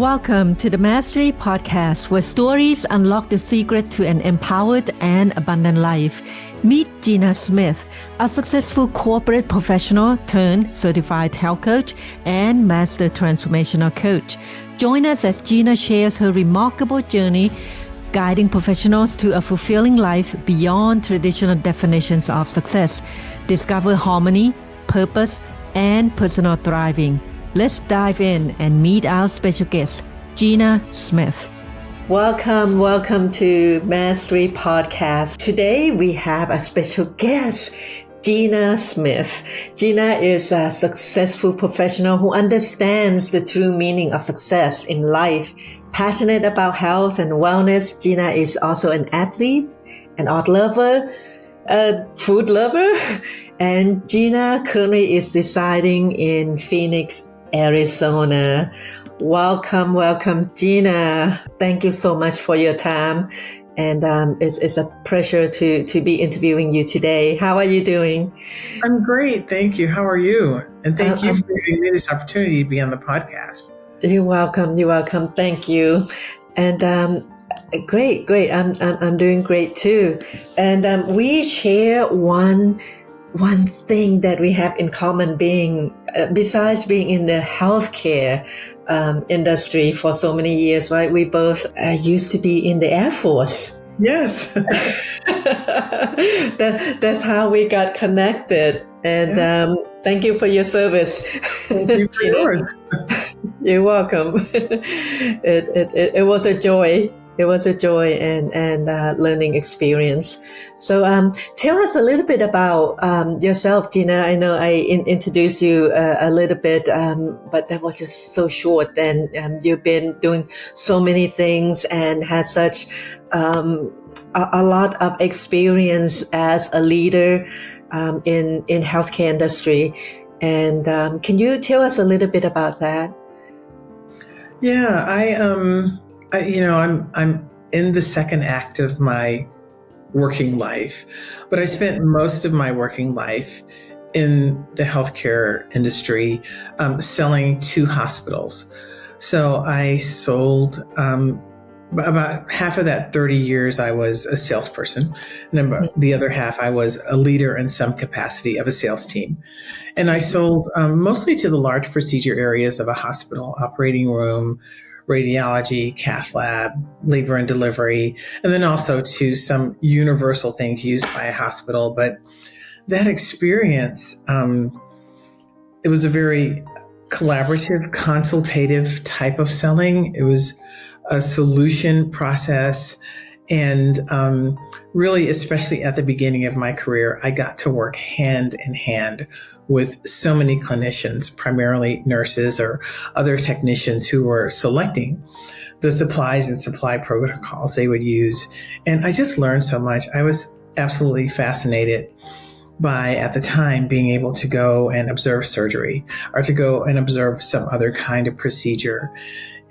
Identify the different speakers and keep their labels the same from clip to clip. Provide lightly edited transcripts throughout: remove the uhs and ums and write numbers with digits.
Speaker 1: Welcome to the Mastery Podcast, where stories unlock the secret to an empowered and abundant life. Meet Gina Smith, a successful corporate professional turned certified health coach and master transformational coach. Join us as Gina shares her remarkable journey guiding professionals to a fulfilling life beyond traditional definitions of success. Discover harmony, purpose, and personal thriving. Let's dive in and meet our special guest, Gina Smith. Welcome to Mastery Podcast. Today we have a special guest, Gina Smith. Gina is a successful professional who understands the true meaning of success in life. Passionate about health and wellness, Gina is also an athlete, an art lover, a food lover, and Gina currently is residing in Phoenix, Arizona. Welcome, Gina. Thank you so much for your time. And it's a pleasure to be interviewing you today. How are you doing?
Speaker 2: I'm great. Thank you. How are you? And thank you for giving me this opportunity to be on the podcast.
Speaker 1: You're welcome. Thank you. And great. I'm doing great too. And we share one thing that we have in common, being besides being in the healthcare industry for so many years, right? We both used to be in the Air Force.
Speaker 2: Yes.
Speaker 1: That's how we got connected. And thank you for your service.
Speaker 2: Thank you for yours.
Speaker 1: You're welcome. It was a joy. It was a joy and learning experience. So tell us a little bit about yourself, Gina. I know I introduced you a little bit, but that was just so short. And you've been doing so many things and had such a lot of experience as a leader in healthcare industry. And can you tell us a little bit about that?
Speaker 2: Yeah, I'm in the second act of my working life, but I spent most of my working life in the healthcare industry, selling to hospitals. So I sold, about half of that 30 years, I was a salesperson. And about the other half, I was a leader in some capacity of a sales team. And I sold mostly to the large procedure areas of a hospital, operating room, radiology, cath lab, labor and delivery, and then also to some universal things used by a hospital. But that experience, it was a very collaborative, consultative type of selling. It was a solution process. And really, especially at the beginning of my career, I got to work hand in hand with so many clinicians, primarily nurses or other technicians who were selecting the supplies and supply protocols they would use. And I just learned so much. I was absolutely fascinated by, at the time, being able to go and observe surgery or to go and observe some other kind of procedure.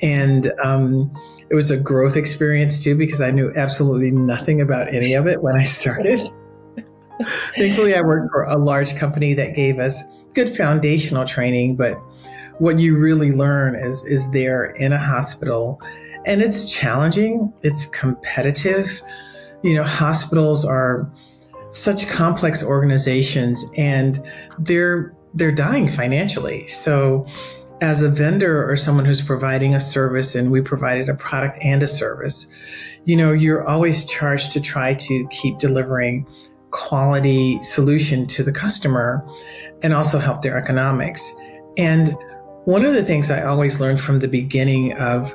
Speaker 2: And it was a growth experience too, because I knew absolutely nothing about any of it when I started. Thankfully, I worked for a large company that gave us good foundational training, but what you really learn is there in a hospital, and it's challenging, it's competitive. Hospitals are such complex organizations, and they're dying financially. So as a vendor or someone who's providing a service, and we provided a product and a service, you're always charged to try to keep delivering quality solution to the customer and also help their economics. And one of the things I always learned from the beginning of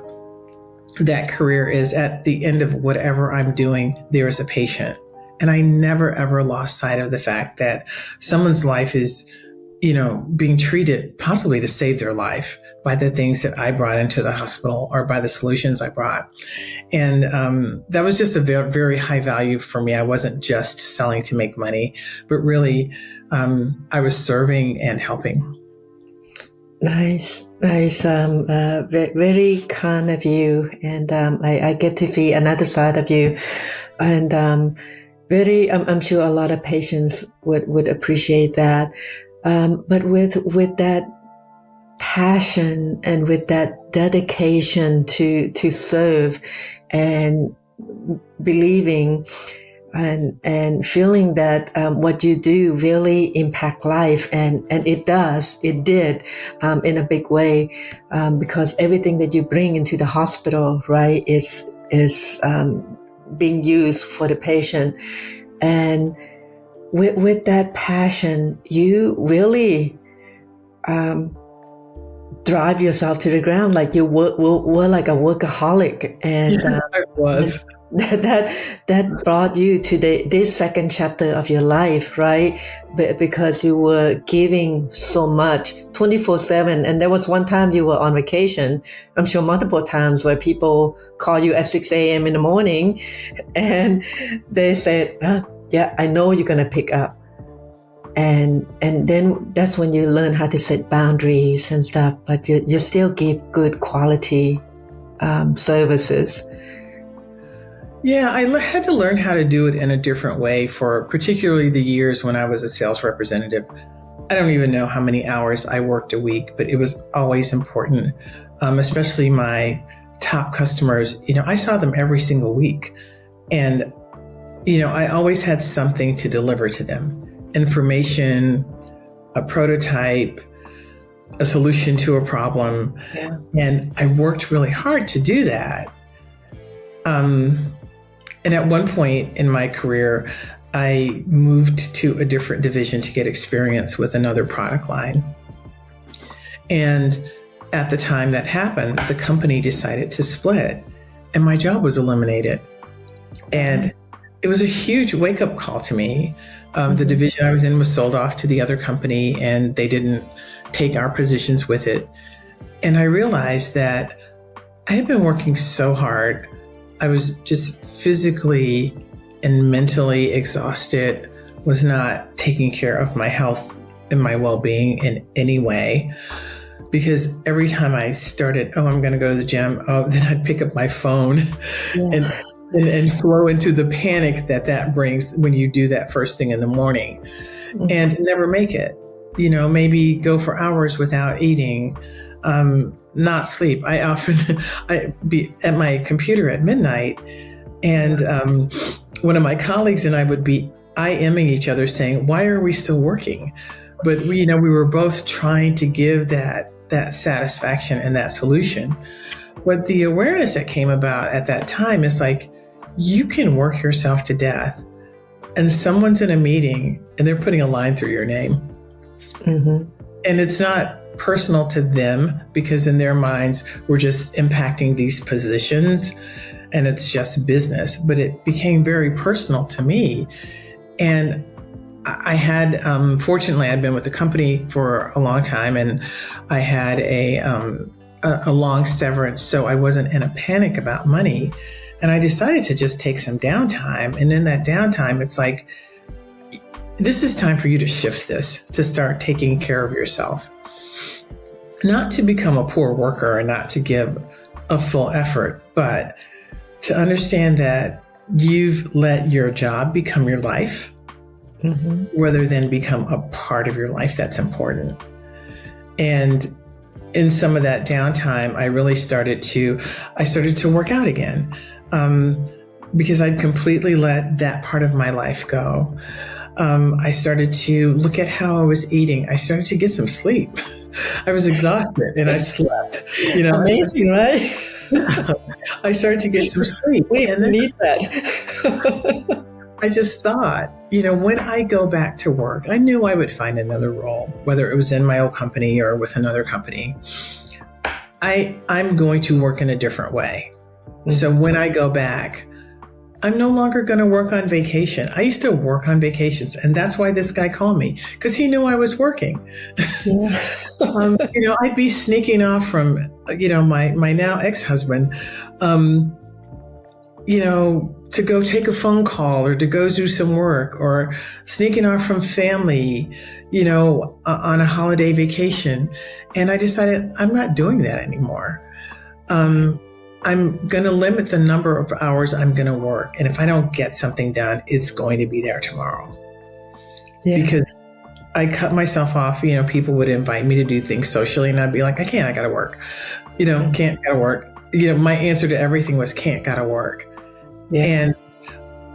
Speaker 2: that career is, at the end of whatever I'm doing, there is a patient. And I never, ever lost sight of the fact that someone's life is being treated possibly to save their life by the things that I brought into the hospital or by the solutions I brought. And that was just a very, very high value for me. I wasn't just selling to make money, but really I was serving and helping.
Speaker 1: Nice. Very kind of you. And I get to see another side of you. And I'm sure a lot of patients would appreciate that. But with that passion and with that dedication to serve and believing and feeling that what you do really impact life, and it did in a big way, because everything that you bring into the hospital, right, is being used for the patient. And with that passion, you really drive yourself to the ground, like you were like a workaholic, and
Speaker 2: I was.
Speaker 1: that brought you to this second chapter of your life, right? Because you were giving so much 24/7. And there was one time you were on vacation, I'm sure multiple times, where people call you at 6 a.m. in the morning and they said, yeah, I know you're going to pick up. And then that's when you learn how to set boundaries and stuff, but you still give good quality services.
Speaker 2: Yeah, I had to learn how to do it in a different way for particularly the years when I was a sales representative. I don't even know how many hours I worked a week, but it was always important, especially my top customers. I saw them every single week. And, I always had something to deliver to them. Information, a prototype, a solution to a problem. Yeah. And I worked really hard to do that. And at one point in my career, I moved to a different division to get experience with another product line. And at the time that happened, the company decided to split, and my job was eliminated. And it was a huge wake-up call to me. The division I was in was sold off to the other company, and they didn't take our positions with it. And I realized that I had been working so hard. I was just physically and mentally exhausted, was not taking care of my health and my well-being in any way. Because every time I started, I'm going to go to the gym, then I'd pick up my phone and flow into the panic that brings when you do that first thing in the morning, and never make it. Maybe go for hours without eating, not sleep. I'd be at my computer at midnight, and one of my colleagues and I would be IMing each other saying, why are we still working? But we were both trying to give that satisfaction and that solution. But the awareness that came about at that time is like, you can work yourself to death, and someone's in a meeting and they're putting a line through your name. And it's not personal to them, because in their minds, we're just impacting these positions and it's just business. But it became very personal to me. And I had, fortunately, I'd been with the company for a long time, and I had a long severance, so I wasn't in a panic about money. And I decided to just take some downtime. And in that downtime, it's like, this is time for you to shift this, to start taking care of yourself. Not to become a poor worker and not to give a full effort, but to understand that you've let your job become your life, rather than become a part of your life that's important. And in some of that downtime, I really started to work out again, because I'd completely let that part of my life go. I started to look at how I was eating. I started to get some sleep. I was exhausted and I slept.
Speaker 1: Amazing, right?
Speaker 2: I started to get some sleep.
Speaker 1: We need that.
Speaker 2: I just thought, when I go back to work, I knew I would find another role, whether it was in my old company or with another company. I'm going to work in a different way. So when I go back, I'm no longer going to work on vacation. I used to work on vacations, and that's why this guy called me, because he knew I was working. I'd be sneaking off from, my now ex-husband, to go take a phone call or to go do some work, or sneaking off from family, on a holiday vacation. And I decided I'm not doing that anymore. I'm going to limit the number of hours I'm going to work. And if I don't get something done, it's going to be there tomorrow. Yeah. Because I cut myself off. People would invite me to do things socially, and I'd be like, I can't, I gotta work. Can't, gotta work. My answer to everything was can't, gotta work. Yeah. And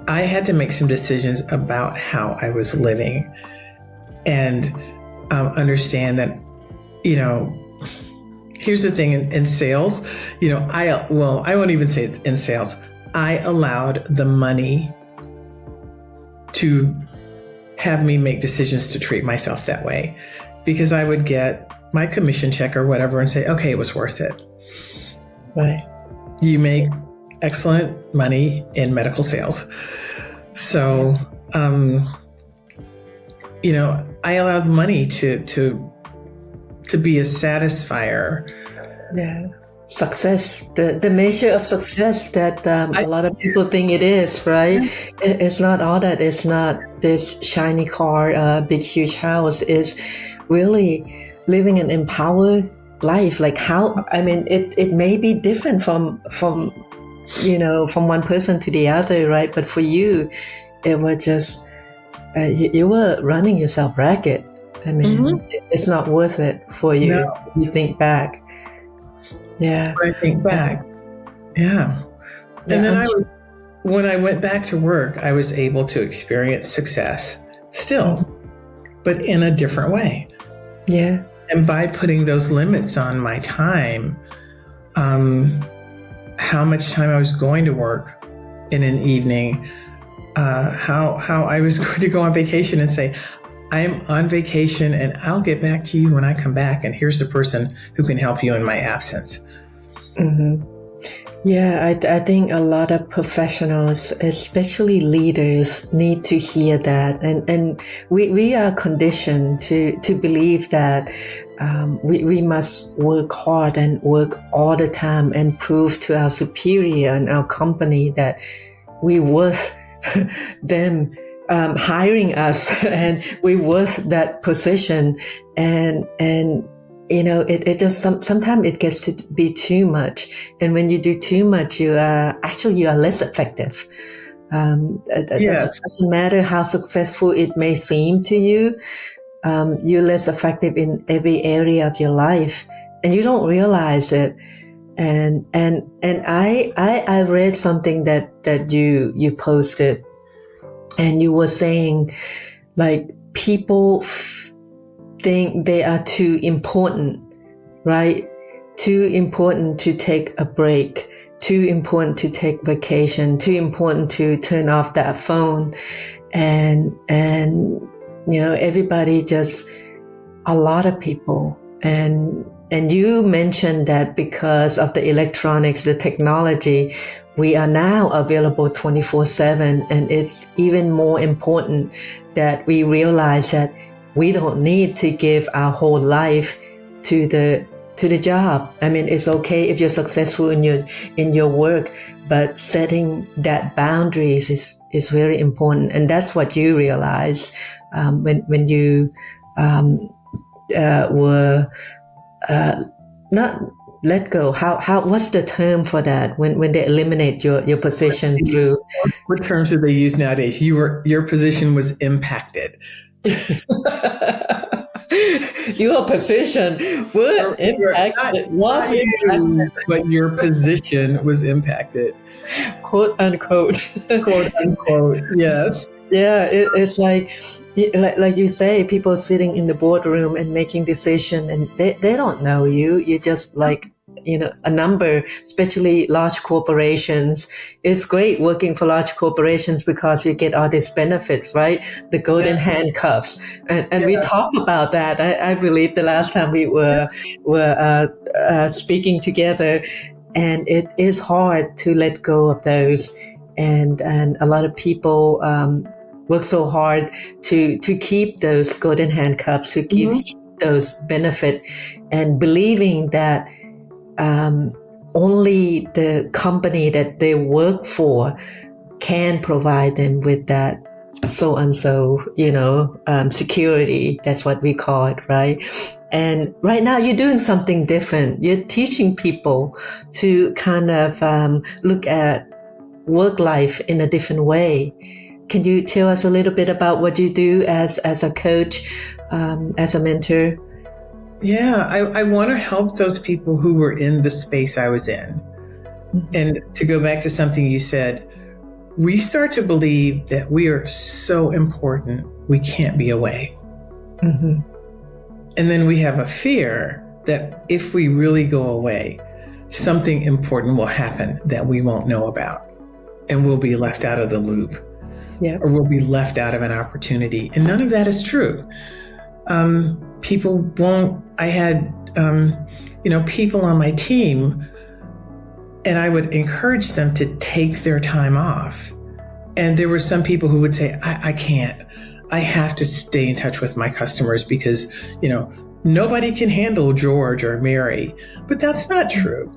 Speaker 2: I had to make some decisions about how I was living and understand that, here's the thing in sales, I won't even say it in sales. I allowed the money to have me make decisions to treat myself that way, because I would get my commission check or whatever and say, okay, it was worth it.
Speaker 1: Right.
Speaker 2: You make excellent money in medical sales. So, I allowed money to be a satisfier.
Speaker 1: Yeah. Success, the measure of success that a lot of people think it is, right? It's not all that. It's not this shiny car, big, huge house. It's really living an empowered life. Like it may be different from one person to the other, right? But for you, it was just, you were running yourself ragged. It's not worth it for you. No. You think back. Yeah.
Speaker 2: When I think back. Yeah. And then when I went back to work, I was able to experience success still, but in a different way.
Speaker 1: Yeah.
Speaker 2: And by putting those limits on my time, how much time I was going to work in an evening, how I was going to go on vacation and say, I'm on vacation and I'll get back to you when I come back. And here's the person who can help you in my absence.
Speaker 1: Mm-hmm. Yeah, I think a lot of professionals, especially leaders, need to hear that. And we are conditioned to believe that we must work hard and work all the time and prove to our superior and our company that we're worth them hiring us and we're worth that position. And it just sometimes it gets to be too much. And when you do too much, you are less effective. It doesn't matter how successful it may seem to you. You're less effective in every area of your life, and you don't realize it. And I read something that you posted, and you were saying, like, people think they are too important, right? Too important to take a break, too important to take vacation, too important to turn off that phone. And everybody just, a lot of people. And you mentioned that because of the electronics, the technology, we are now available 24/7. And it's even more important that we realize that we don't need to give our whole life to the job. It's okay if you're successful in your work, but setting that boundaries is very important. And that's what you realized when you were not let go. How what's the term for that when they eliminate your position through?
Speaker 2: What terms do they use nowadays? Your position was impacted.
Speaker 1: Your position was impacted.
Speaker 2: But your position was impacted.
Speaker 1: Quote unquote.
Speaker 2: Quote unquote. Yes.
Speaker 1: Yeah, it's like you say, people sitting in the boardroom and making decisions, and they don't know you. You're just like, a number, especially large corporations. It's great working for large corporations because you get all these benefits, right? The golden handcuffs. And we talked about that. I believe the last time we were speaking together, and it is hard to let go of those. And a lot of people work so hard to keep those golden handcuffs, to keep those benefits, and believing that only the company that they work for can provide them with that so-and-so, security. That's what we call it, right? And right now you're doing something different. You're teaching people to kind of look at work life in a different way. Can you tell us a little bit about what you do as a coach, as a mentor?
Speaker 2: Yeah, I want to help those people who were in the space I was in. And to go back to something you said, we start to believe that we are so important, we can't be away. And then we have a fear that if we really go away, something important will happen that we won't know about, and we'll be left out of the loop, or we'll be left out of an opportunity. And none of that is true. People won't. I had, people on my team, and I would encourage them to take their time off. And there were some people who would say, I can't. I have to stay in touch with my customers because, nobody can handle George or Mary. But that's not true.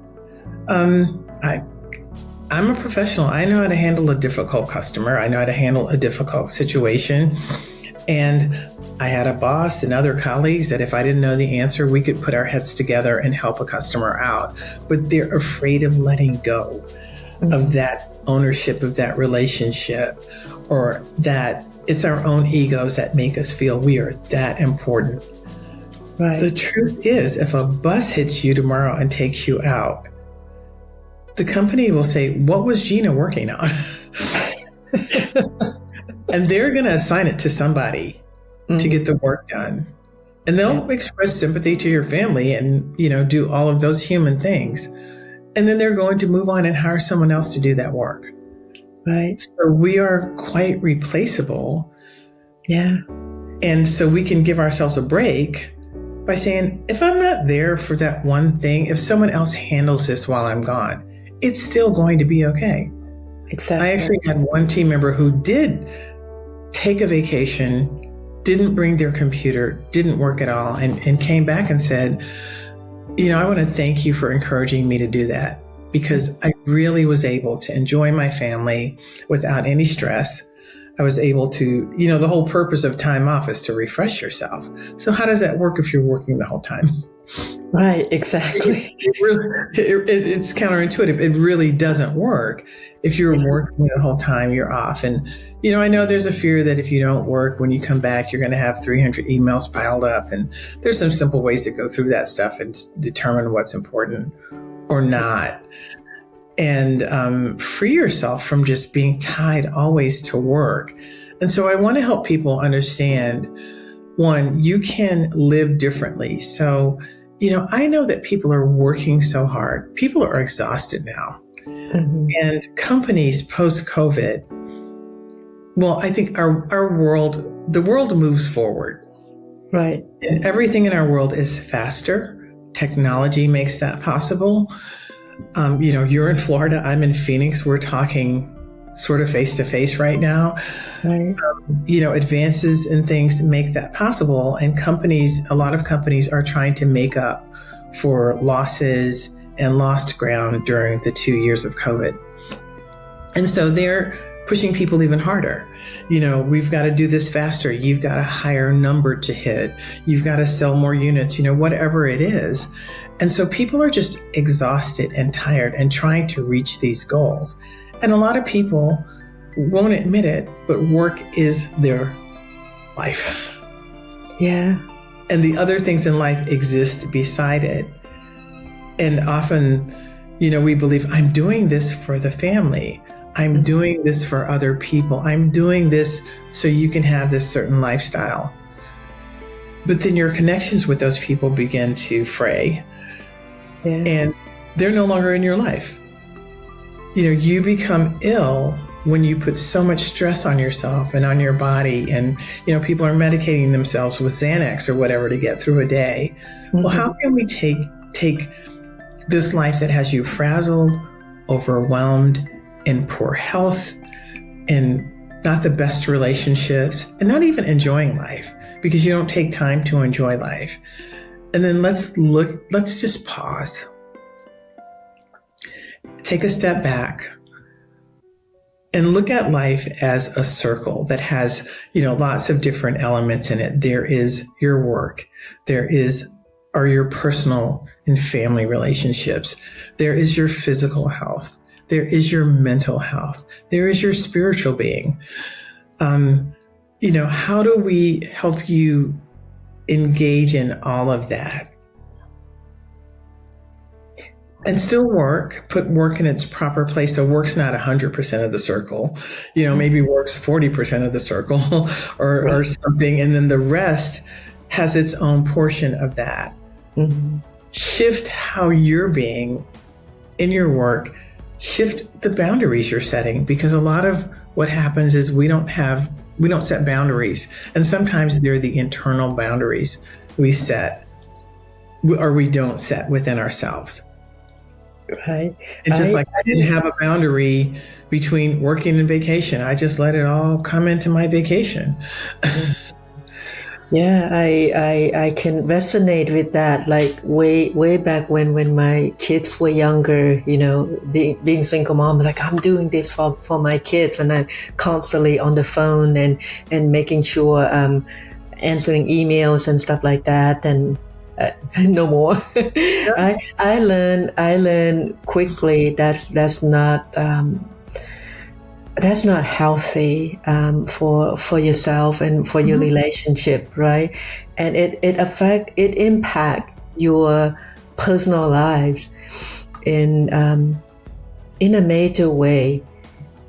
Speaker 2: I'm a professional. I know how to handle a difficult customer. I know how to handle a difficult situation. And I had a boss and other colleagues that if I didn't know the answer, we could put our heads together and help a customer out. But they're afraid of letting go of that ownership of that relationship, or that it's our own egos that make us feel we are that important. Right. The truth is, if a bus hits you tomorrow and takes you out, the company will say, what was Gina working on? And they're going to assign it to somebody to get the work done. And they'll express sympathy to your family and, do all of those human things. And then they're going to move on and hire someone else to do that work. Right. So we are quite replaceable. Yeah. And so we can give ourselves a break by saying, if I'm not there for that one thing, if someone else handles this while I'm gone, it's still going to be okay. Exactly. I actually had one team member who did take a vacation, didn't bring their computer, didn't work at all, and came back and said, I want to thank you for encouraging me to do that, because I really was able to enjoy my family without any stress. I was able to, the whole purpose of time off is to refresh yourself. So how does that work if you're working the whole time? Right, exactly. It's counterintuitive. It really doesn't work. If you're working the whole time, you're off. And, I know there's a fear that if you don't work, when you come back, you're going to have 300 emails piled up. And there's some simple ways to go through that stuff and determine what's important or not. And free yourself from just being tied always to work. And so I want to help people understand, one, you can live differently. So, I know that people are working so hard. People are exhausted now. And companies post-COVID, well, I think the world moves forward. Right. And everything in our world is faster. Technology makes that possible. You're in Florida, I'm in Phoenix. We're talking sort of face to face right now. Right. Advances in things make that possible. And a lot of companies are trying to make up for losses and lost ground during the 2 years of COVID. And so they're pushing people even harder. We've got to do this faster. You've got a higher number to hit. You've got to sell more units, whatever it is. And so people are just exhausted and tired and trying to reach these goals. And a lot of people won't admit it, but work is their life. Yeah. And the other things in life exist beside it. And often, we believe, I'm doing this for the family. I'm doing this for other people. I'm doing this so you can have this certain lifestyle. But then your connections with those people begin to fray. Yeah. And they're no longer in your life. You become ill when you put so much stress on yourself and on your body. And, people are medicating themselves with Xanax or whatever to get through a day. Well, how can we take this life that has you frazzled, overwhelmed, in poor health, and not the best relationships, and not even enjoying life because you don't take time to enjoy life? And then let's just pause. Take a step back and look at life as a circle that has, lots of different elements in it. There is your work. Are your personal and family relationships. There is your physical health. There is your mental health. There is your spiritual being. How do we help you engage in all of that and still put work in its proper place? So work's not 100% of the circle, maybe work's 40% of the circle or something. And then the rest has its own portion of that. Mm-hmm. Shift how you're being in your work, shift the boundaries you're setting, because a lot of what happens is we don't set boundaries. And sometimes they're the internal boundaries we set or we don't set within ourselves.
Speaker 1: Right.
Speaker 2: And just like I didn't have a boundary between working and vacation. I just let it all come into my vacation.
Speaker 1: Yeah, I can resonate with that. Like way back when my kids were younger, being single mom, like I'm doing this for my kids, and I'm constantly on the phone and making sure answering emails and stuff like that, and no more. Yeah. I learned quickly that's not healthy for yourself and for your relationship, right? And it impact your personal lives in a major way,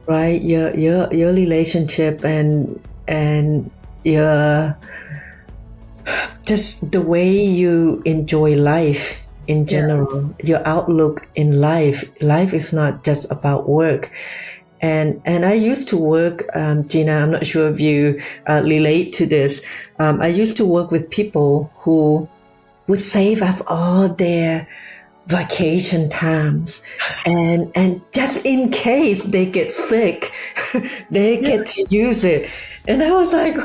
Speaker 1: right? Your relationship and your just the way you enjoy life in general, your outlook in life. Life is not just about work. And I used to work, Gina, I'm not sure if you relate to this. I used to work with people who would save up all their vacation times and just in case they get sick, they get to use it. And I was like,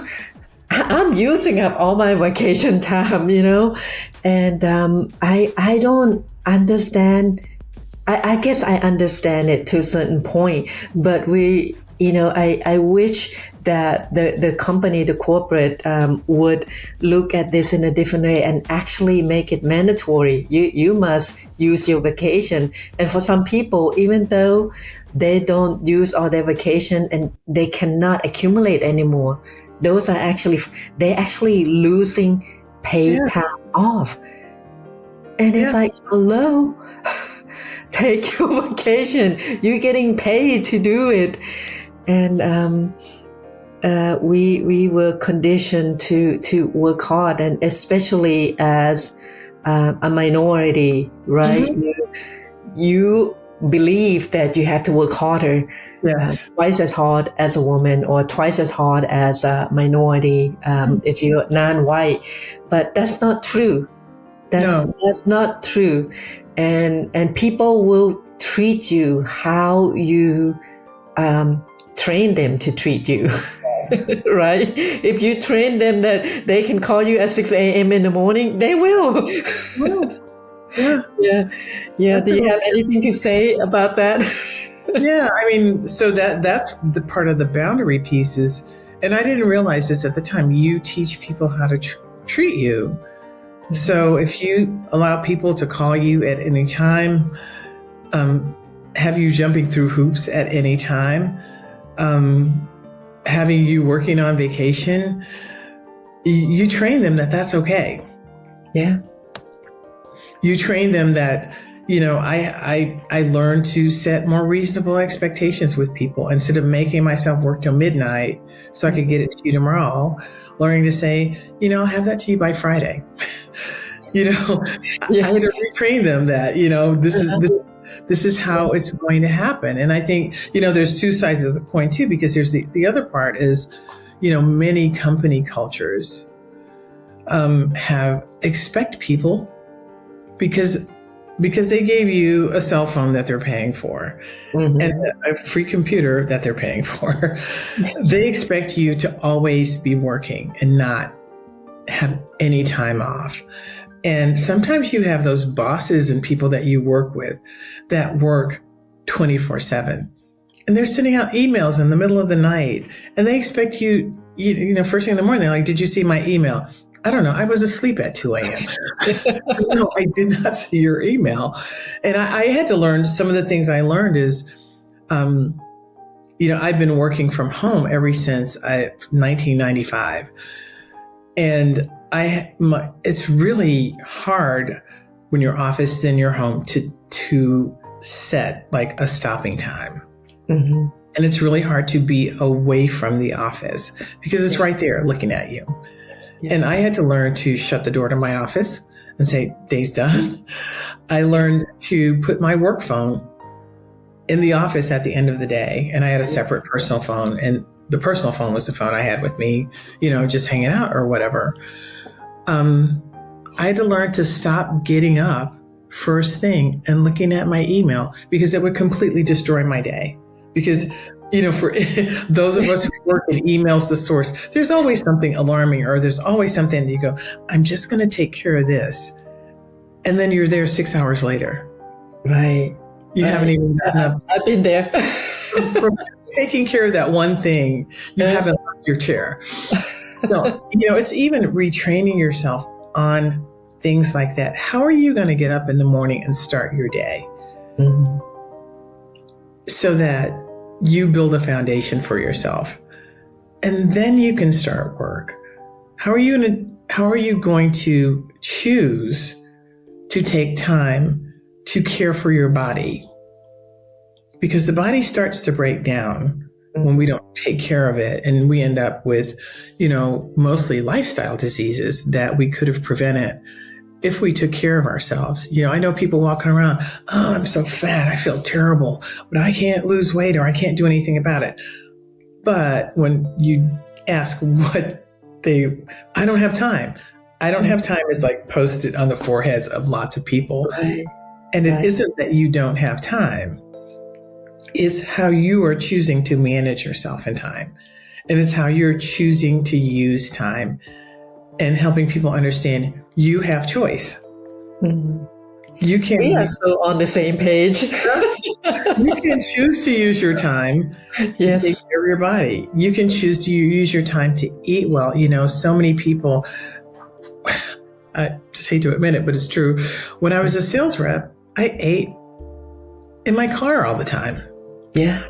Speaker 1: I'm using up all my vacation time, and I don't understand. I guess I understand it to a certain point, but I wish that the company, the corporate, would look at this in a different way and actually make it mandatory. You must use your vacation. And for some people, even though they don't use all their vacation and they cannot accumulate anymore, they're actually losing paid time off. And it's like, hello. Take your vacation. You're getting paid to do it. And we were conditioned to work hard, and especially as a minority, right? You believe that you have to work harder, twice as hard as a woman or twice as hard as a minority if you're non-white. But that's not true. That's not true. And people will treat you how you train them to treat you, right? If you train them that they can call you at 6 a.m. in the morning, they will. Yeah. Do you have anything to say about that?
Speaker 2: Yeah, I mean, so that's the part of the boundary pieces. And I didn't realize this at the time. You teach people how to treat you. So if you allow people to call you at any time, have you jumping through hoops at any time, having you working on vacation, you train them that that's okay.
Speaker 1: Yeah.
Speaker 2: You train them that, I learned to set more reasonable expectations with people instead of making myself work till midnight so I could get it to you tomorrow. Learning to say, I'll have that to you by Friday. I had to retrain them that, this is how it's going to happen. And I think, there's two sides of the coin too, because there's the other part is, many company cultures expect people because they gave you a cell phone that they're paying for and a free computer that they're paying for. They expect you to always be working and not have any time off. And sometimes you have those bosses and people that you work with that work 24/7. And they're sending out emails in the middle of the night and they expect you, first thing in the morning, they're like, did you see my email? I don't know. I was asleep at 2 a.m. No, I did not see your email. And I had to learn some of the things I learned is I've been working from home ever since 1995. And it's really hard when your office is in your home to set like a stopping time.
Speaker 1: Mm-hmm.
Speaker 2: And it's really hard to be away from the office because it's right there looking at you. Yes. And I had to learn to shut the door to my office and say, day's done. I learned to put my work phone in the office at the end of the day. And I had a separate personal phone, and the personal phone was the phone I had with me, just hanging out or whatever. I had to learn to stop getting up first thing and looking at my email because it would completely destroy my day. Because, for those of us who work in emails, the source, there's always something alarming, or there's always something that you go, I'm just going to take care of this. And then you're there 6 hours later.
Speaker 1: Right.
Speaker 2: You haven't even gotten up.
Speaker 1: I've been there.
Speaker 2: Taking care of that one thing, you haven't left your chair. No, it's even retraining yourself on things like that. How are you going to get up in the morning and start your day?
Speaker 1: Mm-hmm.
Speaker 2: So that you build a foundation for yourself, and then you can start work. How are you going to choose to take time to care for your body? Because the body starts to break down when we don't take care of it, and we end up with, mostly lifestyle diseases that we could have prevented if we took care of ourselves. I know people walking around, oh, I'm so fat, I feel terrible, but I can't lose weight or I can't do anything about it. But when you ask I don't have time. I don't have time is like posted on the foreheads of lots of people.
Speaker 1: Right.
Speaker 2: And it isn't that you don't have time. It's how you are choosing to manage yourself in time. And it's how you're choosing to use time, and helping people understand you have choice.
Speaker 1: Mm-hmm.
Speaker 2: You can.
Speaker 1: We are so on the same page.
Speaker 2: You can choose to use your time to take care of your body. You can choose to use your time to eat well. So many people, I just hate to admit it, but it's true. When I was a sales rep, I ate in my car all the time.
Speaker 1: Yeah.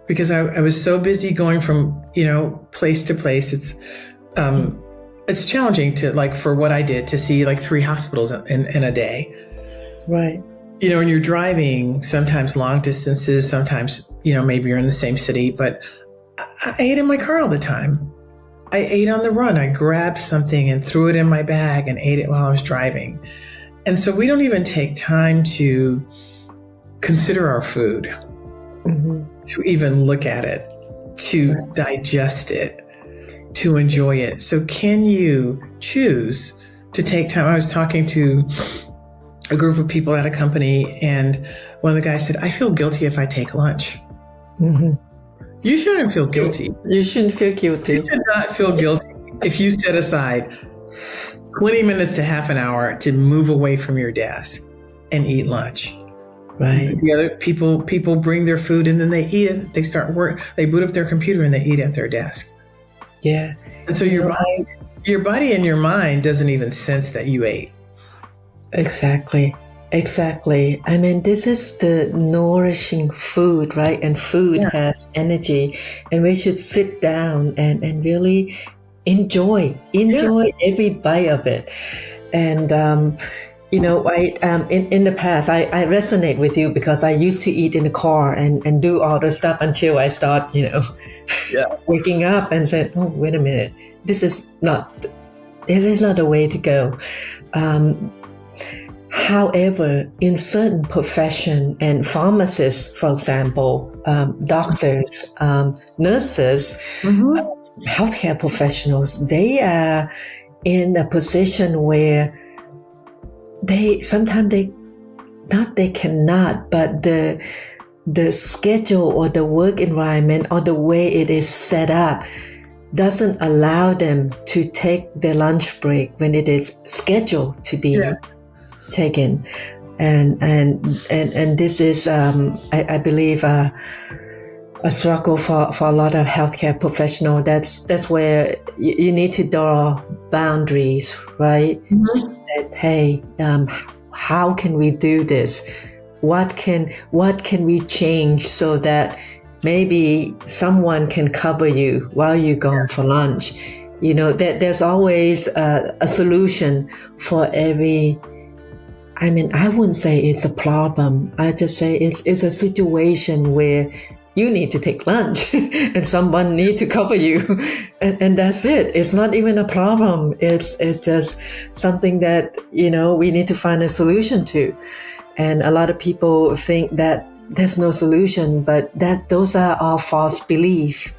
Speaker 2: Because I was so busy going from, place to place. It's challenging to, for what I did, to see 3 hospitals in a day.
Speaker 1: Right.
Speaker 2: And you're driving sometimes long distances, sometimes, maybe you're in the same city, but I ate in my car all the time. I ate on the run. I grabbed something and threw it in my bag and ate it while I was driving. And so we don't even take time to consider our food, to even look at it, to digest it, to enjoy it. So can you choose to take time? I was talking to a group of people at a company, and one of the guys said, I feel guilty if I take lunch.
Speaker 1: Mm-hmm.
Speaker 2: You shouldn't feel guilty.
Speaker 1: You shouldn't feel guilty.
Speaker 2: You should not feel guilty if you set aside 20 minutes to half an hour to move away from your desk and eat lunch.
Speaker 1: Right.
Speaker 2: The other people bring their food, and then they eat it. They start work. They boot up their computer and they eat at their desk.
Speaker 1: Yeah.
Speaker 2: And so your body and your mind doesn't even sense that you ate.
Speaker 1: Exactly. I mean, this is the nourishing food, right? And food has energy, and we should sit down and really enjoy every bite of it. And, in the past, I resonate with you because I used to eat in the car and do all the stuff until I start, waking up and said, oh, wait a minute, this is not the way to go. However, in certain profession, and pharmacists, for example, doctors, nurses, healthcare professionals, they are in a position where they cannot, but the schedule or the work environment or the way it is set up doesn't allow them to take their lunch break when it is scheduled to be taken. And this is, I believe, a struggle for a lot of healthcare professionals. That's where you need to draw boundaries, right? Mm-hmm. That, hey, how can we do this? What can we change so that maybe someone can cover you while you're gone for lunch. There's always a solution for every. I wouldn't say it's a problem. I just say it's a situation where you need to take lunch and someone need to cover you. And that's it. It's not even a problem. It's just something that, we need to find a solution to. And a lot of people think that there's no solution, but those are our false beliefs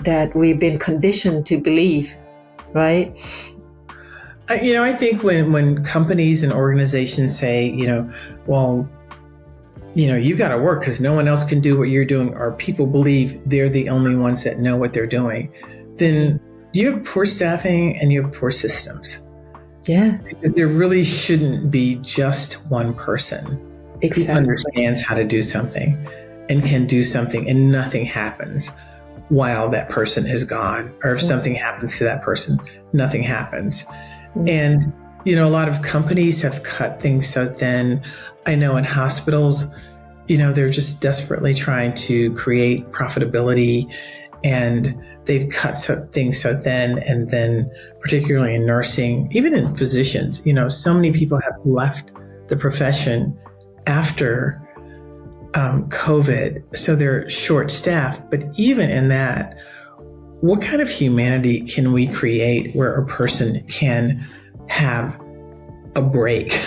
Speaker 1: that we've been conditioned to believe, right?
Speaker 2: I think when companies and organizations say, well, you got to work because no one else can do what you're doing, or people believe they're the only ones that know what they're doing, then you have poor staffing and you have poor systems.
Speaker 1: Yeah.
Speaker 2: Because there really shouldn't be just one person who understands how to do something and can do something, and nothing happens while that person is gone. Or if something happens to that person, nothing happens. And, a lot of companies have cut things so thin. I know in hospitals, they're just desperately trying to create profitability, and they've cut things so thin. And then particularly in nursing, even in physicians, so many people have left the profession after COVID. So they're short staffed. But even in that, what kind of humanity can we create where a person can have a break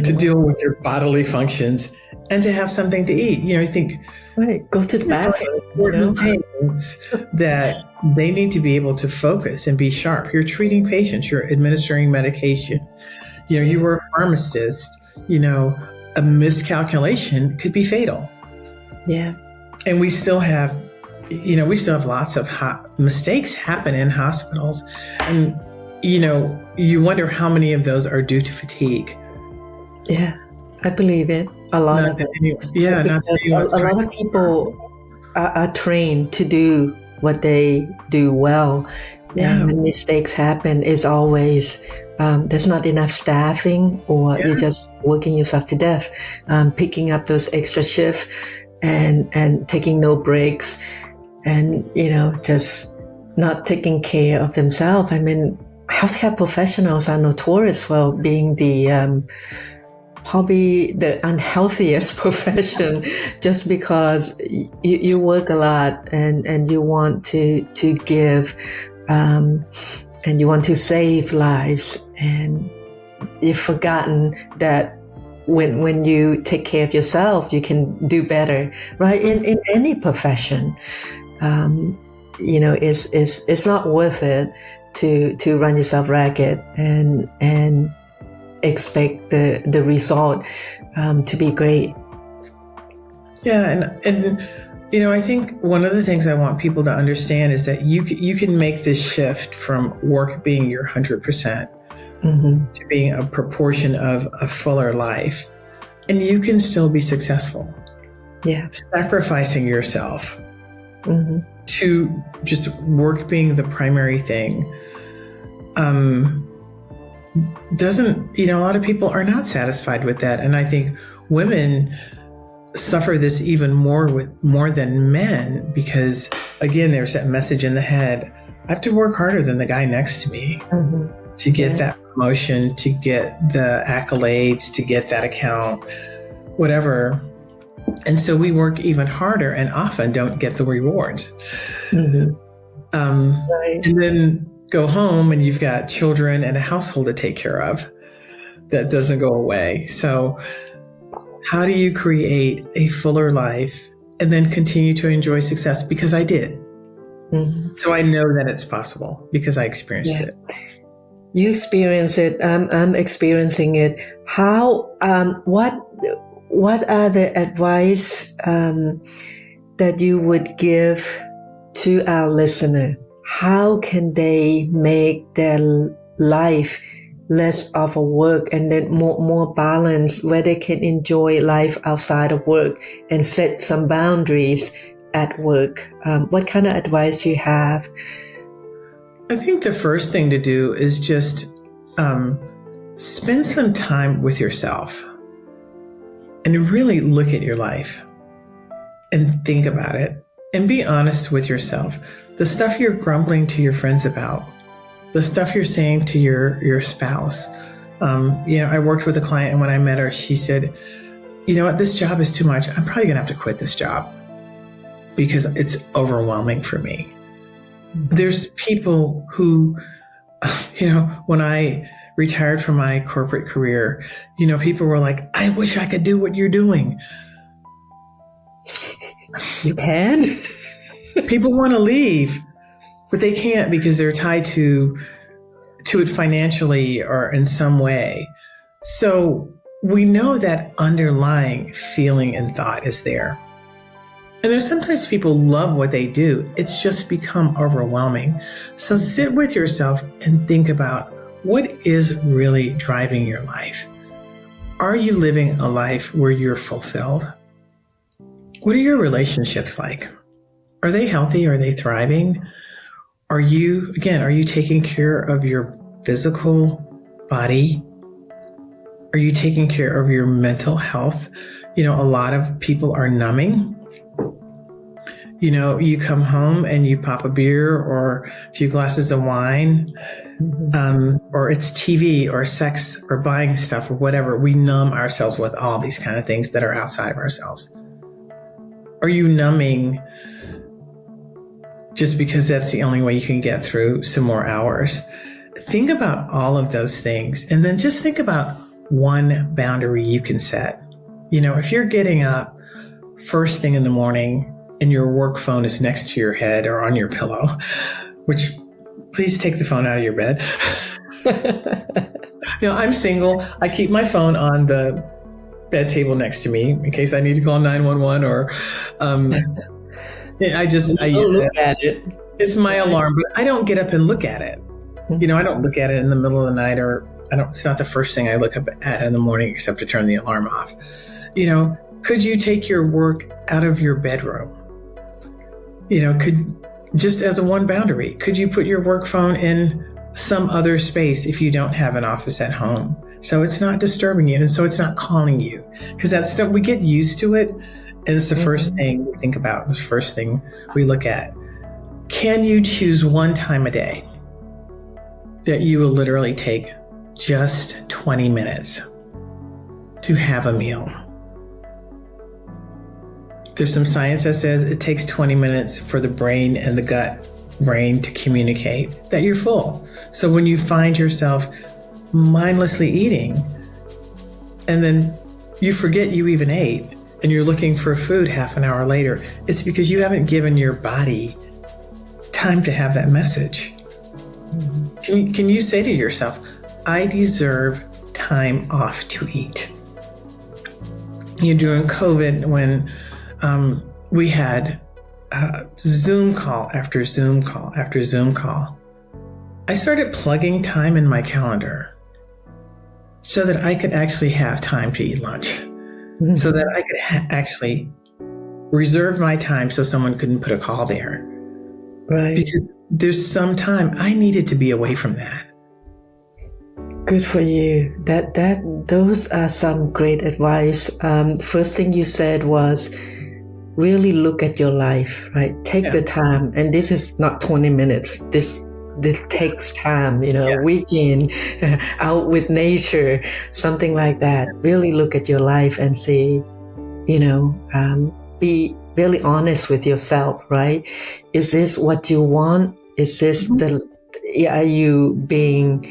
Speaker 2: to deal with their bodily functions and to have something to eat? I think,
Speaker 1: right, go to the bathroom.
Speaker 2: Important things that they need to be able to focus and be sharp. You're treating patients, you're administering medication. You were a pharmacist. A miscalculation could be fatal.
Speaker 1: Yeah.
Speaker 2: And we still have lots of mistakes happen in hospitals. And, you wonder how many of those are due to fatigue.
Speaker 1: Yeah, I believe it. A lot of it.
Speaker 2: Yeah.
Speaker 1: A lot of people are trained to do what they do well.
Speaker 2: Yeah.
Speaker 1: And when mistakes happen, it's always there's not enough staffing, or you're just working yourself to death, picking up those extra shifts and taking no breaks, and just not taking care of themselves. Healthcare professionals are notorious for being the probably the unhealthiest profession, just because you work a lot and you want to give. And you want to save lives, and you've forgotten that when you take care of yourself, you can do better, right? In any profession, it's not worth it to run yourself ragged and expect the result to be great.
Speaker 2: Yeah, and I think one of the things I want people to understand is that you can make this shift from work being your 100% to being a proportion of a fuller life, and you can still be successful.
Speaker 1: Yeah,
Speaker 2: sacrificing yourself to just work being the primary thing doesn't. A lot of people are not satisfied with that, and I think women suffer this even more than men, because again, there's that message in the head: I have to work harder than the guy next to me to get that promotion, to get the accolades, to get that account, whatever. And so we work even harder and often don't get the rewards. Right. And then go home and you've got children and a household to take care of. That doesn't go away. So how do you create a fuller life and then continue to enjoy success? Because I did. So I know that it's possible because I experienced it.
Speaker 1: You experience it. I'm experiencing it. How? What are the advice that you would give to our listener? How can they make their life less of a work and then more balanced, where they can enjoy life outside of work and set some boundaries at work? What kind of advice do you have?
Speaker 2: I think the first thing to do is just spend some time with yourself and really look at your life. and think about it and be honest with yourself. The stuff you're grumbling to your friends about, the stuff you're saying to your spouse. I worked with a client, and when I met her, she said, you know what, this job is too much. I'm probably going to have to quit this job because it's overwhelming for me. There's people who, when I retired from my corporate career, people were like, I wish I could do what you're doing.
Speaker 1: You can?
Speaker 2: People want to leave, but they can't because they're tied to it financially or in some way. So we know that underlying feeling and thought is there. And there's sometimes people love what they do. It's just become overwhelming. So sit with yourself and think about what is really driving your life. Are you living a life where you're fulfilled? What are your relationships like? Are they healthy? Are they thriving? Are you taking care of your physical body? Are you taking care of your mental health? A lot of people are numbing. You come home and you pop a beer or a few glasses of wine, or it's TV or sex or buying stuff or whatever. We numb ourselves with all these kind of things that are outside of ourselves. Are you numbing just because that's the only way you can get through some more hours? Think about all of those things, and then just think about one boundary you can set. If you're getting up first thing in the morning and your work phone is next to your head or on your pillow, which please take the phone out of your bed. I'm single. I keep my phone on the bed table next to me in case I need to call 911 or I
Speaker 1: look at it.
Speaker 2: It's my alarm, but I don't get up and look at it. I don't look at it in the middle of the night, or it's not the first thing I look up at in the morning except to turn the alarm off. Could you take your work out of your bedroom? Just as a one boundary, could you put your work phone in some other space if you don't have an office at home? So it's not disturbing you, and so it's not calling you, because that's stuff we get used to it. And it's the first thing we think about, the first thing we look at. Can you choose one time a day that you will literally take just 20 minutes to have a meal? There's some science that says it takes 20 minutes for the brain and the gut brain to communicate that you're full. So when you find yourself mindlessly eating and then you forget you even ate and you're looking for food half an hour later, it's because you haven't given your body time to have that message. Can you say to yourself, I deserve time off to eat? During COVID, when we had Zoom call after Zoom call after Zoom call, I started plugging time in my calendar so that I could actually have time to eat lunch, so that I could actually reserve my time so someone couldn't put a call there.
Speaker 1: Right.
Speaker 2: Because there's some time I needed to be away from that.
Speaker 1: Good for you. Those are some great advice. First thing you said was really look at your life, right? Take the time, and this is not 20 minutes. This takes time, weekend, out with nature, something like that. Really look at your life and see, be really honest with yourself, right? Is this what you want? Is this are you being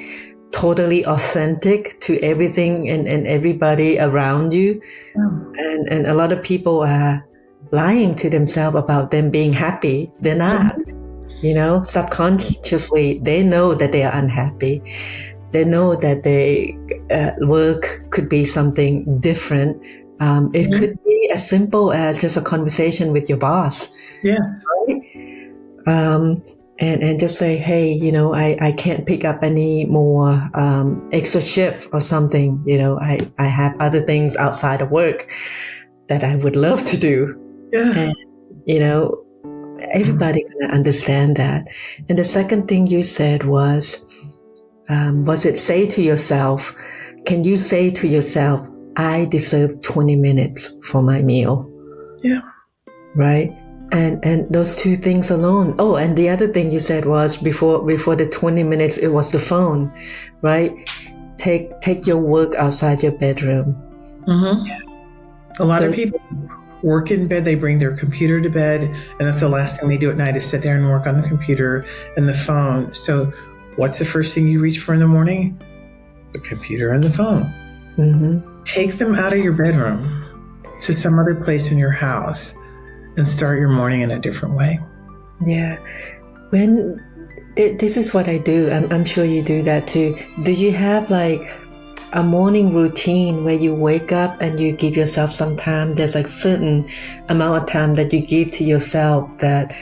Speaker 1: totally authentic to everything and everybody around you? And a lot of people are lying to themselves about them being happy. They're not. Subconsciously, they know that they are unhappy. They know that they work could be something different. It could be as simple as just a conversation with your boss.
Speaker 2: Yes.
Speaker 1: Right? And just say, hey, I can't pick up any more extra shift or something. I have other things outside of work that I would love to do.
Speaker 2: Yeah.
Speaker 1: And, everybody gonna understand that. And the second thing you said was it say to yourself, can you say to yourself, I deserve 20 minutes for my meal?
Speaker 2: Yeah.
Speaker 1: right? And those two things alone. Oh, and the other thing you said was before the 20 minutes, it was the phone, right? Take your work outside your bedroom.
Speaker 2: A lot of people work in bed, they bring their computer to bed, and that's the last thing they do at night is sit there and work on the computer and the phone. So what's the first thing you reach for in the morning? The computer and the phone. Take them out of your bedroom to some other place in your house and start your morning in a different way.
Speaker 1: Yeah. This is what I do. I'm sure you do that too. Do you have like a morning routine where you wake up and you give yourself some time? There's like certain amount of time that you give to yourself that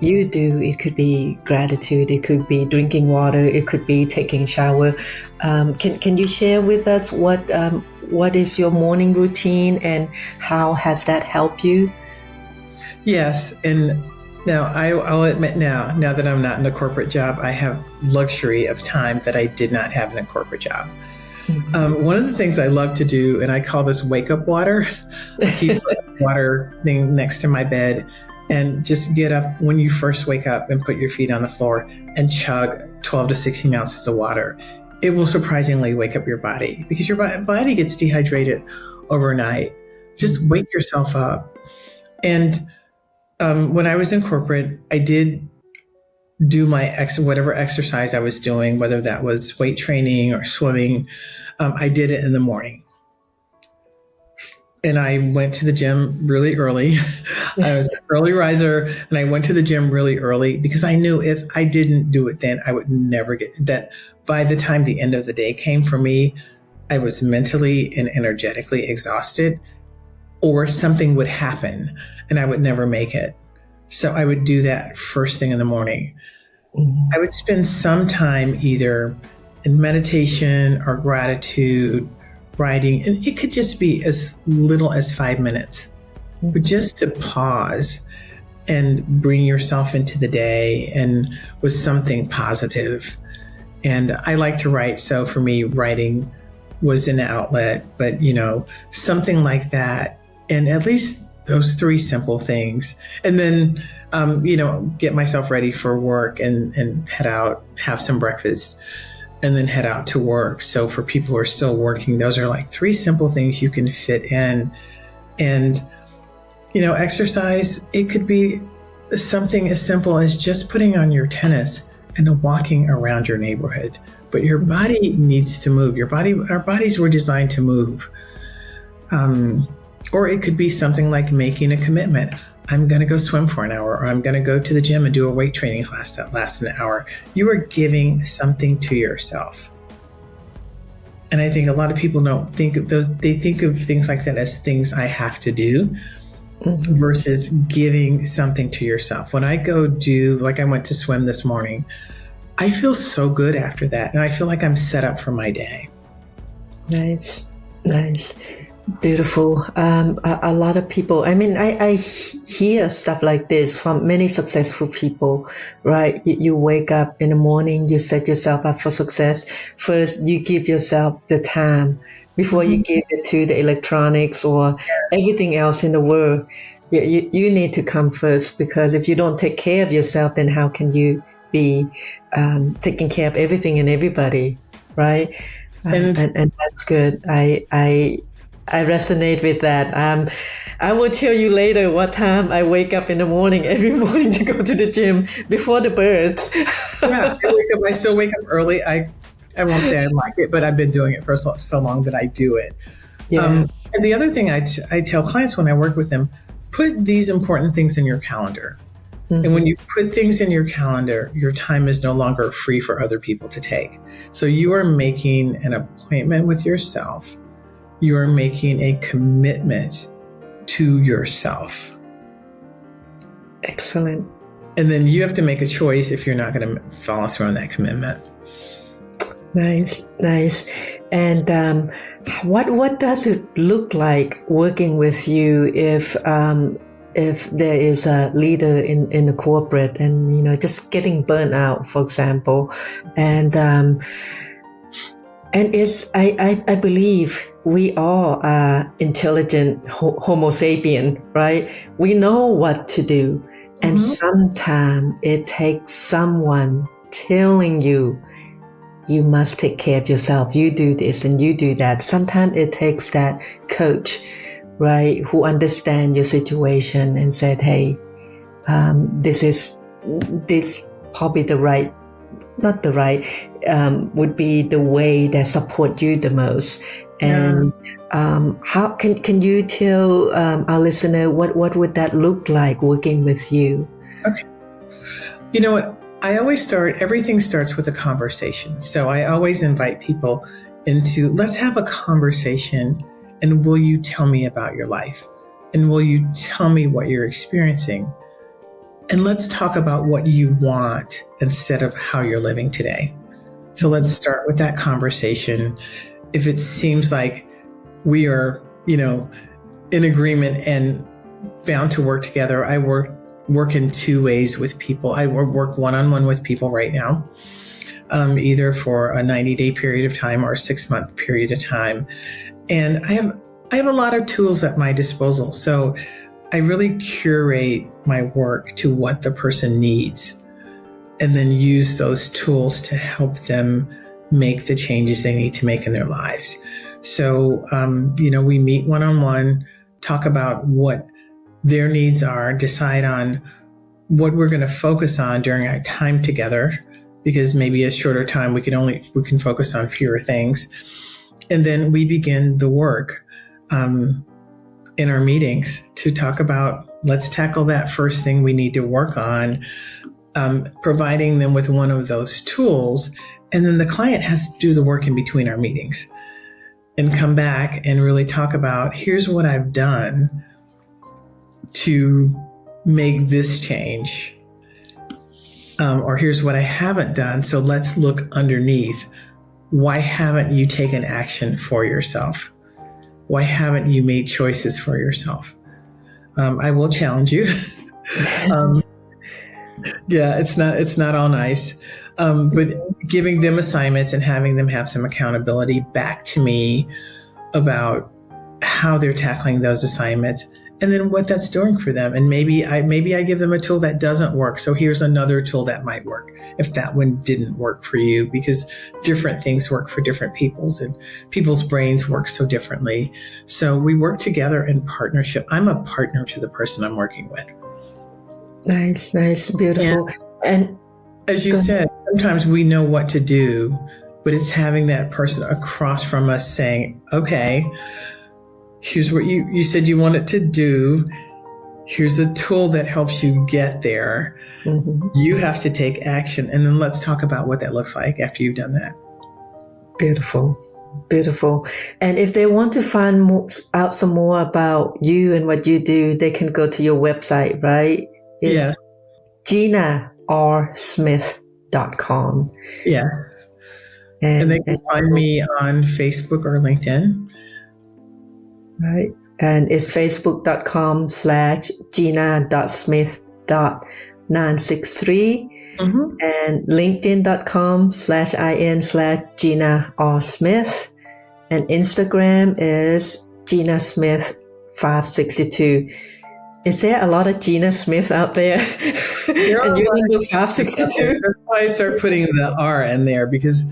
Speaker 1: you do. It could be gratitude. It could be drinking water. It could be taking a shower. Can you share with us what is your morning routine and how has that helped you?
Speaker 2: Yes. And now I'll admit now that I'm not in a corporate job, I have luxury of time that I did not have in a corporate job. One of the things I love to do, and I call this wake up water, I keep a water thing next to my bed and just get up when you first wake up and put your feet on the floor and chug 12 to 16 ounces of water. It will surprisingly wake up your body because your body gets dehydrated overnight. Just wake yourself up. And when I was in corporate, I did do my whatever exercise I was doing, whether that was weight training or swimming. I did it in the morning. And I went to the gym really early. I was an early riser and I went to the gym really early because I knew if I didn't do it then, I would never get that. By the time the end of the day came for me, I was mentally and energetically exhausted, or something would happen and I would never make it. So I would do that first thing in the morning. I would spend some time either in meditation or gratitude, writing, and it could just be as little as 5 minutes, but just to pause and bring yourself into the day and with something positive. And I like to write. So for me, writing was an outlet, but something like that. And at least those three simple things. And then, get myself ready for work and head out, have some breakfast, and then head out to work. So for people who are still working, those are like three simple things you can fit in. And, exercise, it could be something as simple as just putting on your tennis and walking around your neighborhood. But your body needs to move. Our bodies were designed to move. Or it could be something like making a commitment. I'm going to go swim for an hour, or I'm going to go to the gym and do a weight training class that lasts an hour. You are giving something to yourself. And I think a lot of people don't think of those. They think of things like that as things I have to do versus giving something to yourself. When I go I went to swim this morning, I feel so good after that. And I feel like I'm set up for my day.
Speaker 1: Nice. Beautiful. A lot of people, I hear stuff like this from many successful people, right? You wake up in the morning, you set yourself up for success. First, you give yourself the time before you give it to the electronics or everything else in the world. You need to come first, because if you don't take care of yourself, then how can you be taking care of everything and everybody, right? And that's good. I resonate with that. I will tell you later what time I wake up in the morning every morning to go to the gym before the birds.
Speaker 2: I still wake up early. I won't say I like it, but I've been doing it for so long that I do it. Yeah. And the other thing I tell clients when I work with them, put these important things in your calendar. And when you put things in your calendar, your time is no longer free for other people to take. So you are making an appointment with yourself. You are making a commitment to yourself.
Speaker 1: Excellent.
Speaker 2: And then you have to make a choice if you're not going to follow through on that commitment.
Speaker 1: Nice. And what does it look like working with you if there is a leader in a corporate and just getting burnt out, for example, and And I believe we all are intelligent Homo sapien, right? We know what to do. And sometimes it takes someone telling you, you must take care of yourself. You do this and you do that. Sometimes it takes that coach, right, who understands your situation and said, hey, this probably would be the way that support you the most. And how can you tell our listener what would that look like working with you?
Speaker 2: Okay. You know what? Everything starts with a conversation. So I always invite people into, let's have a conversation, and will you tell me about your life? And will you tell me what you're experiencing? And let's talk about what you want instead of how you're living today. So let's start with that conversation. If it seems like we are, in agreement and bound to work together, I work in two ways with people. I work one-on-one with people right now, either for a 90-day period of time or a 6-month period of time. And I have a lot of tools at my disposal. So I really curate my work to what the person needs and then use those tools to help them make the changes they need to make in their lives. So, we meet one-on-one, talk about what their needs are, decide on what we're going to focus on during our time together, because maybe a shorter time we can focus on fewer things. And then we begin the work in our meetings to talk about, let's tackle that first thing we need to work on, providing them with one of those tools. And then the client has to do the work in between our meetings and come back and really talk about, here's what I've done to make this change, or here's what I haven't done. So let's look underneath. Why haven't you taken action for yourself? Why haven't you made choices for yourself? I will challenge you. It's not all nice. But giving them assignments and having them have some accountability back to me about how they're tackling those assignments and then what that's doing for them. And maybe I give them a tool that doesn't work. So here's another tool that might work if that one didn't work for you, because different things work for different peoples and people's brains work so differently. So we work together in partnership. I'm a partner to the person I'm working with.
Speaker 1: Nice, beautiful. And
Speaker 2: as you said, sometimes we know what to do, but it's having that person across from us saying, okay, here's what you said you wanted to do. Here's a tool that helps you get there. Mm-hmm. You have to take action. And then let's talk about what that looks like after you've done that.
Speaker 1: Beautiful. And if they want to find out some more about you and what you do, they can go to your website, right?
Speaker 2: Yes.
Speaker 1: GinaRSmith.com.
Speaker 2: Yes. And they can find me on Facebook or LinkedIn.
Speaker 1: Right. And it's facebook.com/Gina.Smith.963 and linkedin.com/IN/Gina R. Smith. And Instagram is Gina Smith 562. Is there a lot of Gina Smith out there? And you're number 562?
Speaker 2: That's why I start putting the R in there, because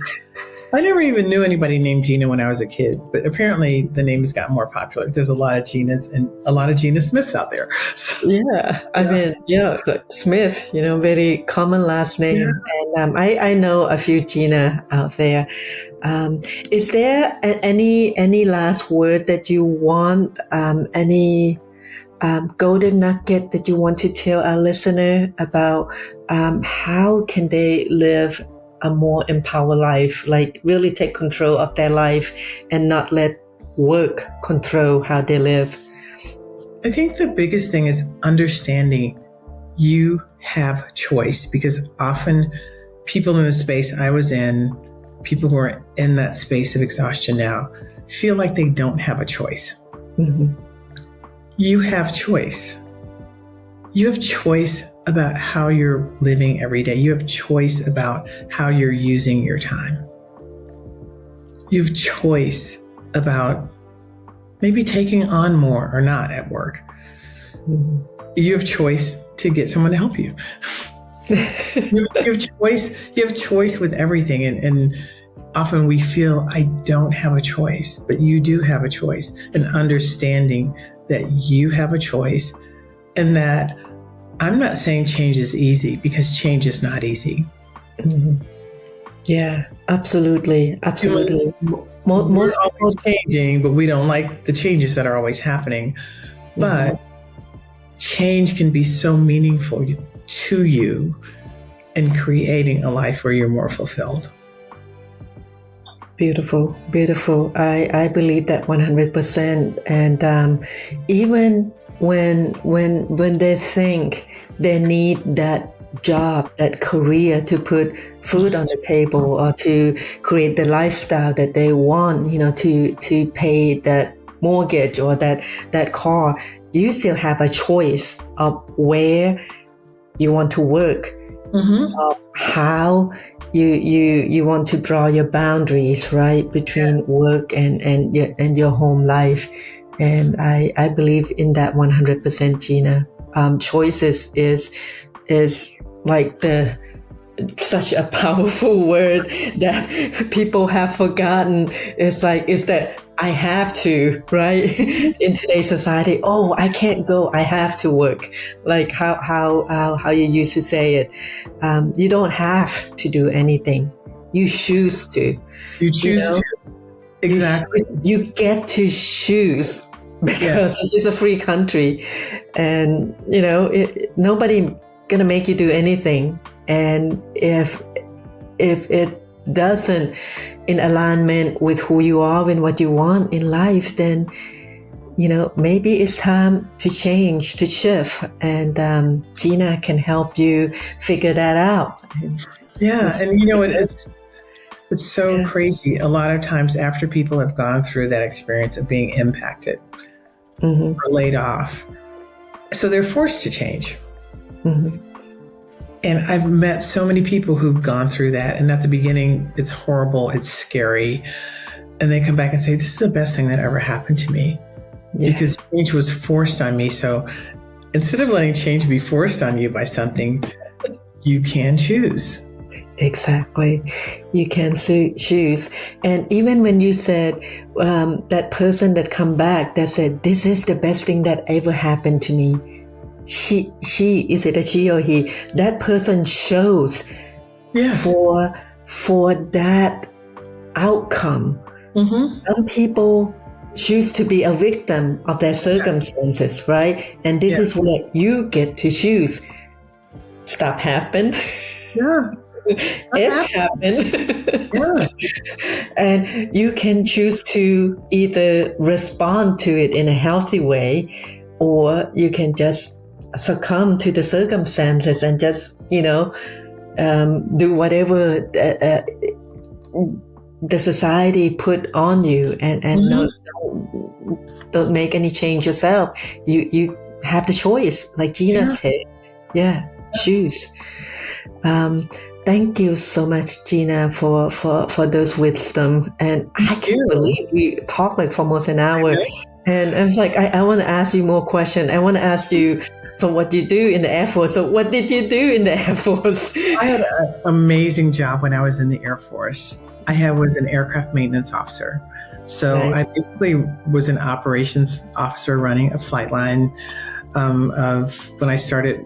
Speaker 2: I never even knew anybody named Gina when I was a kid, but apparently the name has gotten more popular. There's a lot of Ginas and a lot of Gina Smiths out there. So,
Speaker 1: I mean, Smith, very common last name. Yeah. And I know a few Gina out there. Is there any last word that you want, any golden nugget that you want to tell our listener about how can they live a more empowered life, like really take control of their life and not let work control how they live?
Speaker 2: I think the biggest thing is understanding you have choice, because often people in the space I was in, people who are in that space of exhaustion now, feel like they don't have a choice. Mm-hmm. You have choice. You have choice about how you're living every day. You have choice about how you're using your time. you have choice about maybe taking on more or not at work. Mm-hmm. You have choice to get someone to help you. You have choice. You have choice with everything. And often we feel I don't have a choice, but you do have a choice. And understanding that you have a choice, and that I'm not saying change is easy, because change is not easy.
Speaker 1: Mm-hmm. Yeah, absolutely.
Speaker 2: Most people changing, but we don't like the changes that are always happening. But change can be so meaningful to you in creating a life where you're more fulfilled.
Speaker 1: Beautiful, beautiful. I believe that 100%. And even when they think they need that job, that career to put food on the table, or to create the lifestyle that they want, to pay that mortgage or that car, you still have a choice of where you want to work, of how you want to draw your boundaries, right, between work and your home life. And I believe in that 100%, Gina. Choices is like such a powerful word that people have forgotten. It's that I have to, right? In today's society, I can't go, I have to work. Like how you used to say it. You don't have to do anything. You choose to.
Speaker 2: You choose to. Exactly.
Speaker 1: You get to choose, because this is a free country, and nobody gonna make you do anything. And if it doesn't in alignment with who you are and what you want in life, then maybe it's time to change, to shift. And Gina can help you figure that out.
Speaker 2: And it's so crazy. A lot of times after people have gone through that experience of being impacted or laid off, so they're forced to change. And I've met so many people who've gone through that. And at the beginning, it's horrible, it's scary. And they come back and say, this is the best thing that ever happened to me, because change was forced on me. So instead of letting change be forced on you by something, you can choose.
Speaker 1: Exactly. You can choose. And even when you said that person that come back that said, this is the best thing that ever happened to me, she is it a she or he? That person chose for that outcome. Some people choose to be a victim of their circumstances, right? And this is where you get to choose. Stop happen. It's happened. And you can choose to either respond to it in a healthy way, or you can just succumb to the circumstances and just, do whatever the society put on you, and don't make any change yourself. You have the choice, like Gina said. Choose. Thank you so much, Gina, for those wisdom. And I can't believe we talked like for almost an hour. And I was like, I want to ask you more questions. I want to ask you, so what do you do in the Air Force? So what did you do in the Air Force?
Speaker 2: I had an amazing job when I was in the Air Force. I was an aircraft maintenance officer. So I basically was an operations officer running a flight line of when I started.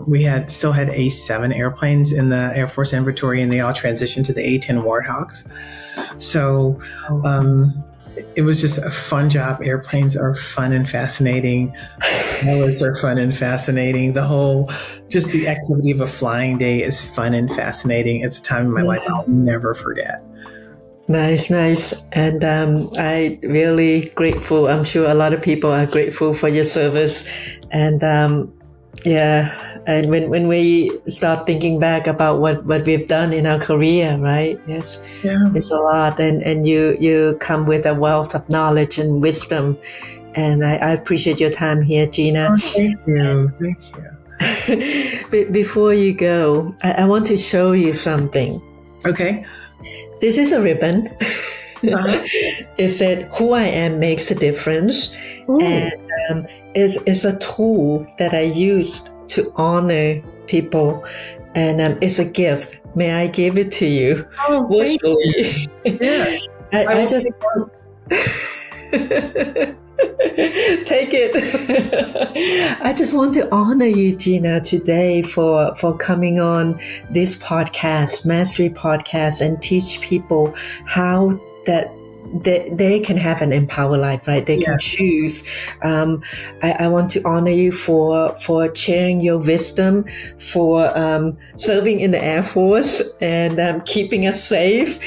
Speaker 2: We still had A7 airplanes in the Air Force inventory, and they all transitioned to the A10 Warthogs. So it was just a fun job. Airplanes are fun and fascinating. Pilots are fun and fascinating. Just the activity of a flying day is fun and fascinating. It's a time in my life I'll never forget.
Speaker 1: Nice. And I really grateful. I'm sure a lot of people are grateful for your service. And and when we start thinking back about what we've done in our career, right? It's a lot, and you come with a wealth of knowledge and wisdom, and I appreciate your time here, Gina.
Speaker 2: Thank you.
Speaker 1: Before you go, I want to show you something.
Speaker 2: Okay.
Speaker 1: This is a ribbon.
Speaker 2: Uh-huh.
Speaker 1: It said, "Who I am makes a difference,"
Speaker 2: Ooh.
Speaker 1: and it's a tool that I used to honor people, and it's a gift. May I give it to you?
Speaker 2: Oh, thank you. Yeah, I
Speaker 1: I
Speaker 2: will
Speaker 1: just take it. I just want to honor you, Gina, today for coming on this podcast, Mastery Podcast, and teach people how that they can have an empowered life, right? They can choose. I want to honor you for sharing your wisdom, for serving in the Air Force, and keeping us safe,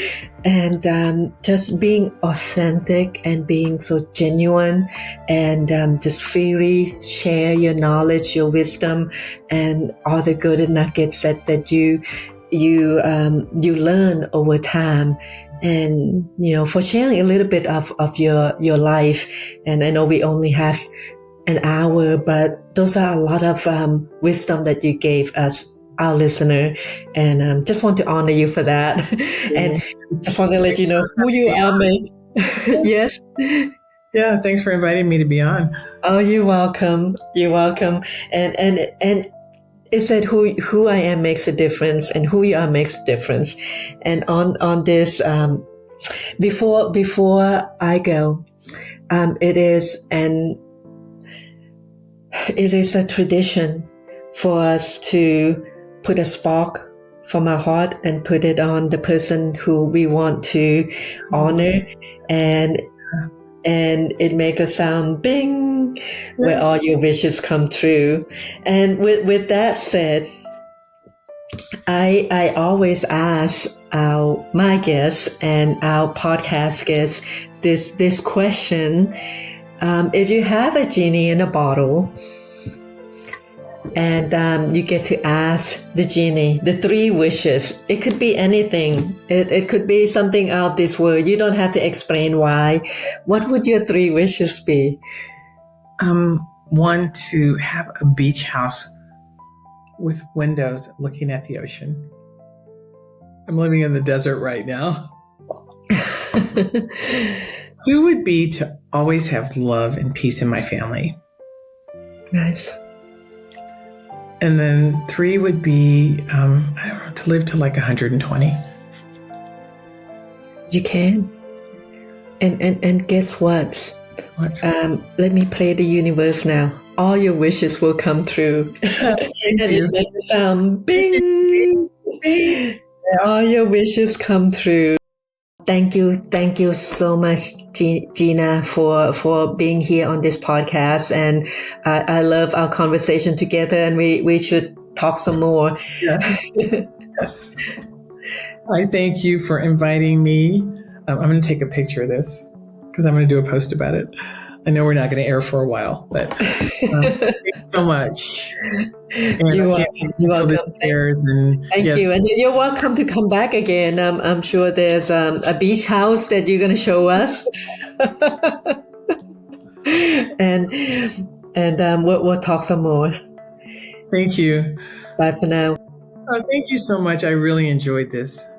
Speaker 1: and just being authentic and being so genuine, and just freely share your knowledge, your wisdom, and all the good nuggets that you learn over time. And for sharing a little bit of your life. And I know we only have an hour, but those are a lot of wisdom that you gave us, our listener, and just want to honor you for that. And just want to let you know who you are, mate. Yes.
Speaker 2: Yeah, thanks for inviting me to be on.
Speaker 1: Oh, you're welcome. You're welcome. And it said who I am makes a difference, and who you are makes a difference. And on this, before I go, it is a tradition for us to put a spark from our heart and put it on the person who we want to honor, and it makes a sound bing, where all your wishes come true. And with that said, I always ask my guests and our podcast guests this question. If you have a genie in a bottle, and you get to ask the genie the 3 wishes. It could be anything. It could be something out of this world. You don't have to explain why. What would your 3 wishes be?
Speaker 2: One, to have a beach house with windows looking at the ocean. I'm living in the desert right now. 2 would be to always have love and peace in my family.
Speaker 1: Nice.
Speaker 2: And then 3 would be, I don't know, to live to like 120.
Speaker 1: You can. And guess what? Let me play the universe now. All your wishes will come true. And it makes a sound bing. All your wishes come true. Thank you so much, Gina, for being here on this podcast. And I love our conversation together, and we should talk some more.
Speaker 2: Yes. I thank you for inviting me. I'm going to take a picture of this because I'm going to do a post about it. I know we're not going to air for a while, but thank you so much. And
Speaker 1: you're welcome.
Speaker 2: This airs, and
Speaker 1: thank you, and you're welcome to come back again. I'm sure there's a beach house that you're going to show us, and we'll talk some more.
Speaker 2: Thank you.
Speaker 1: Bye for now.
Speaker 2: Oh, thank you so much. I really enjoyed this.